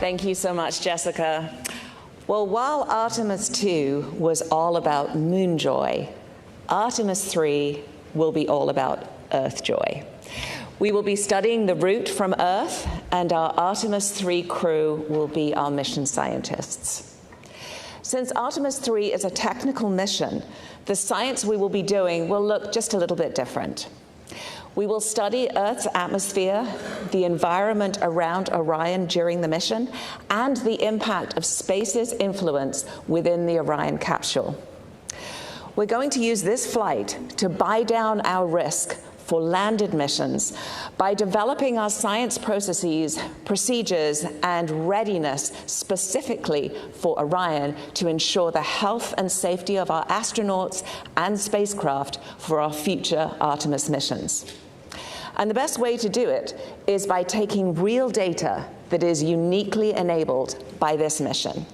Thank you so much, Jessica. Well, while Artemis II was all about moon joy, Artemis III will be all about Earth joy. We will be studying the route from Earth, and our Artemis III crew will be our mission scientists. Since Artemis III is a technical mission, the science we will be doing will look just a little bit different. We will study Earth's atmosphere, the environment around Orion during the mission, and the impact of space's influence within the Orion capsule. We're going to use this flight to buy down our risk for landed missions by developing our science processes, procedures, and readiness specifically for Orion to ensure the health and safety of our astronauts and spacecraft for our future Artemis missions. And the best way to do it is by taking real data that is uniquely enabled by this mission.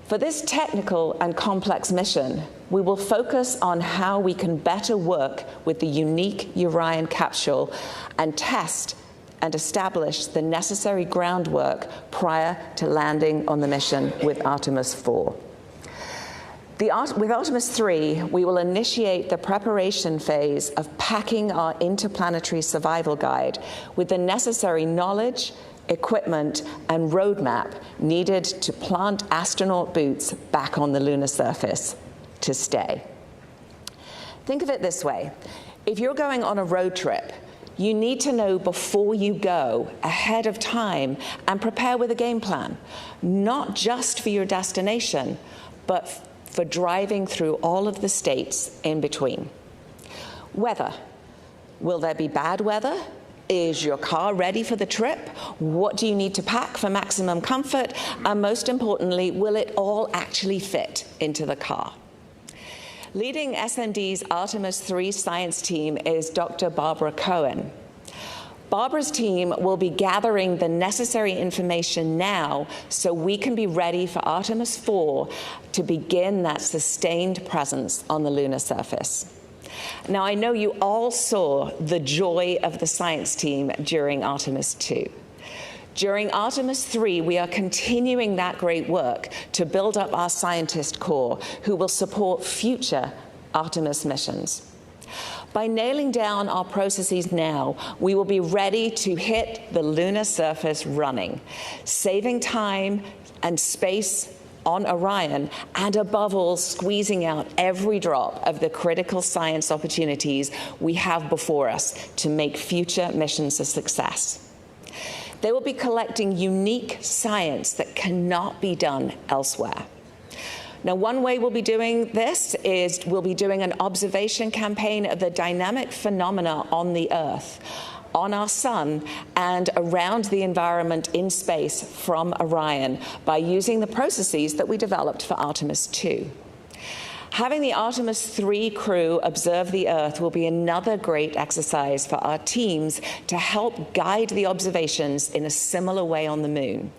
For this technical and complex mission, we will focus on how we can better work with the unique Orion capsule and test and establish the necessary groundwork prior to landing on the mission with Artemis IV. With Artemis III, we will initiate the preparation phase of packing our interplanetary survival guide with the necessary knowledge, equipment, and roadmap needed to plant astronaut boots back on the lunar surface to stay. Think of it this way. If you're going on a road trip, you need to know before you go ahead of time and prepare with a game plan, not just for your destination, but for driving through all of the states in between. Weather. Will there be bad weather? Is your car ready for the trip? What do you need to pack for maximum comfort? And most importantly, will it all actually fit into the car? Leading SMD's Artemis III science team is Dr. Barbara Cohen. Barbara's team will be gathering the necessary information now so we can be ready for Artemis IV to begin that sustained presence on the lunar surface. Now, I know you all saw the joy of the science team during Artemis II. During Artemis III, we are continuing that great work to build up our scientist corps who will support future Artemis missions. By nailing down our processes now, we will be ready to hit the lunar surface running, saving time and space on Orion, and above all, squeezing out every drop of the critical science opportunities we have before us to make future missions a success. They will be collecting unique science that cannot be done elsewhere. Now, one way we'll be doing this is we'll be doing an observation campaign of the dynamic phenomena on the Earth, on our sun, and around the environment in space from Orion by using the processes that we developed for Artemis II. Having the Artemis III crew observe the Earth will be another great exercise for our teams to help guide the observations in a similar way on the Moon.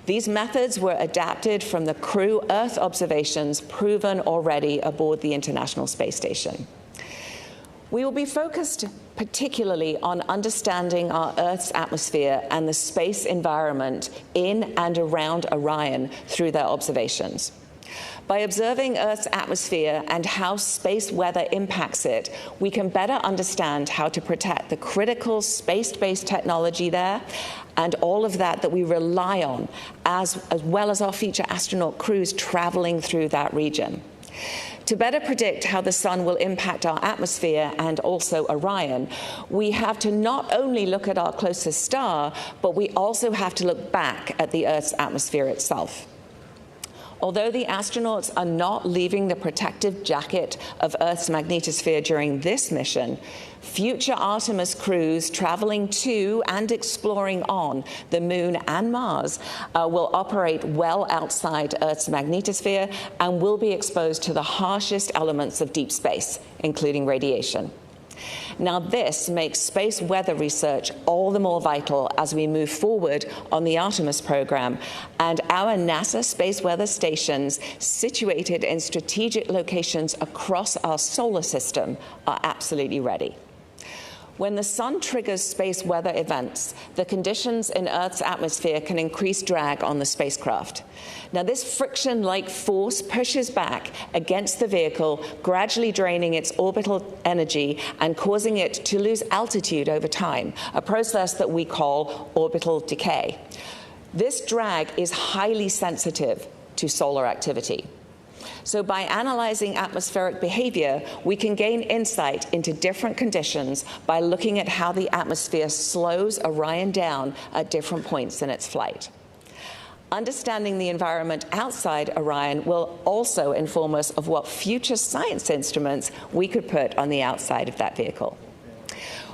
These methods were adapted from the crew Earth observations proven already aboard the International Space Station. We will be focused particularly on understanding our Earth's atmosphere and the space environment in and around Orion through their observations. By observing Earth's atmosphere and how space weather impacts it, we can better understand how to protect the critical space-based technology there and all of that we rely on, as well as our future astronaut crews traveling through that region. To better predict how the sun will impact our atmosphere and also Orion, we have to not only look at our closest star, but we also have to look back at the Earth's atmosphere itself. Although the astronauts are not leaving the protective jacket of Earth's magnetosphere during this mission, future Artemis crews traveling to and exploring on the Moon and Mars will operate well outside Earth's magnetosphere and will be exposed to the harshest elements of deep space, including radiation. Now, this makes space weather research all the more vital as we move forward on the Artemis program, and our NASA space weather stations situated in strategic locations across our solar system are absolutely ready. When the sun triggers space weather events, the conditions in Earth's atmosphere can increase drag on the spacecraft. Now, this friction-like force pushes back against the vehicle, gradually draining its orbital energy and causing it to lose altitude over time, a process that we call orbital decay. This drag is highly sensitive to solar activity. So by analyzing atmospheric behavior, we can gain insight into different conditions by looking at how the atmosphere slows Orion down at different points in its flight. Understanding the environment outside Orion will also inform us of what future science instruments we could put on the outside of that vehicle.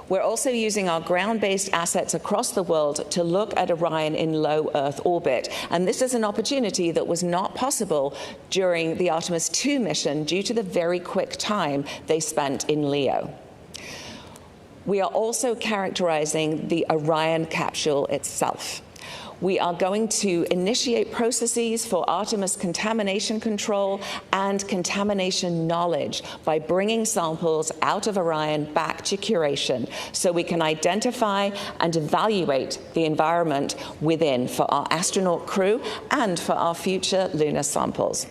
We're also using our ground-based assets across the world to look at Orion in low Earth orbit. And this is an opportunity that was not possible during the Artemis II mission due to the very quick time they spent in LEO. We are also characterizing the Orion capsule itself. We are going to initiate processes for Artemis contamination control and contamination knowledge by bringing samples out of Orion back to curation so we can identify and evaluate the environment within for our astronaut crew and for our future lunar samples.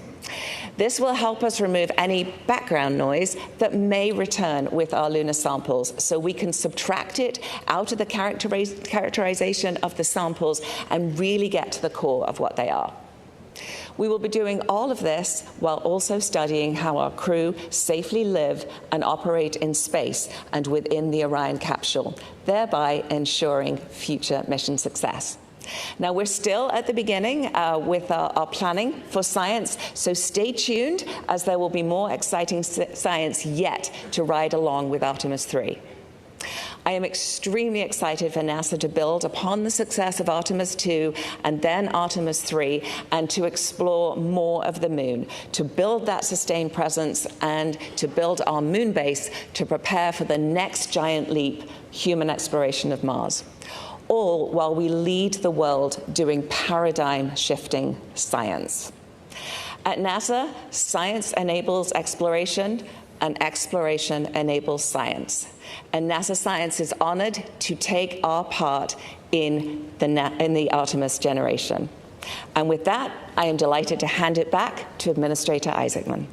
This will help us remove any background noise that may return with our lunar samples so we can subtract it out of the characterization of the samples and really get to the core of what they are. We will be doing all of this while also studying how our crew safely live and operate in space and within the Orion capsule, thereby ensuring future mission success. Now, we're still at the beginning with our planning for science, so stay tuned as there will be more exciting science yet to ride along with Artemis III. I am extremely excited for NASA to build upon the success of Artemis II and then Artemis III and to explore more of the moon, to build that sustained presence and to build our moon base to prepare for the next giant leap, human exploration of Mars. All while we lead the world doing paradigm-shifting science. At NASA, science enables exploration, and exploration enables science. And NASA Science is honored to take our part in the Artemis generation. And with that, I am delighted to hand it back to Administrator Isaacman.